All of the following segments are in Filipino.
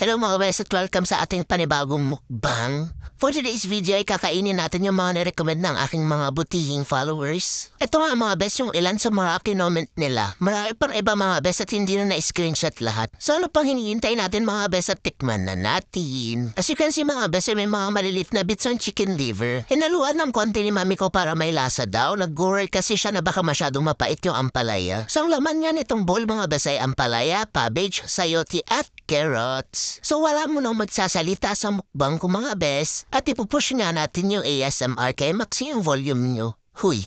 Hello mga bes at welcome sa ating panibagong mukbang. For today's video ay kakainin natin yung mga nirecommend ng aking mga butihing followers. Ito nga mga bes yung ilan sa mga kinoment nila. Marami pang iba mga bes at hindi na na-screenshot lahat. So ano pang hinihintay natin mga bes at tikman na natin. As you can see mga bes ay may mga malilit na bits ng chicken liver. Hinaluan ng konti ni mami ko para may lasa daw. Nag-worry kasi siya na baka masyadong mapait yung ampalaya. So ang laman nga nitong bowl mga bes ay ampalaya, cabbage, sayote at carrots. So wala mo nang magsasalita sa mukbang ko mga bes at ipupush nga natin yung ASMR kay max yung volume nyo. Huy!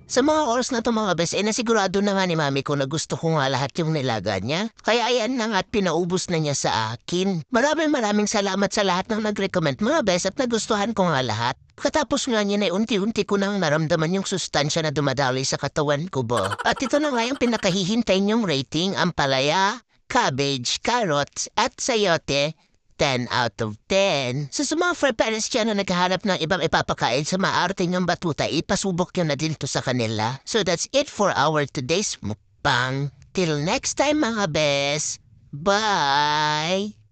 Sa mga oras na to mga bes, nasigurado na nga ni mami ko na gusto ko nga lahat yung nilaga niya. Kaya ayan na nga at pinaubos na niya sa akin. Maraming salamat sa lahat ng nag-recommend mga bes at nagustuhan ko nga lahat. Katapos nga niya na unti-unti ko nang naramdaman yung sustansya na dumadaloy sa katawan ko ba. At ito na nga yung pinakahihintay niyong rating, ampalaya, cabbage, carrots at sayote. 10 out of 10. So, sa mga for parents dyan na naghahanap ng ibang ipapakain sa maarte ng batuta, ipasubok yun na din to sa kanila. So, that's it for our today's mukbang. Till next time mga bes. Bye!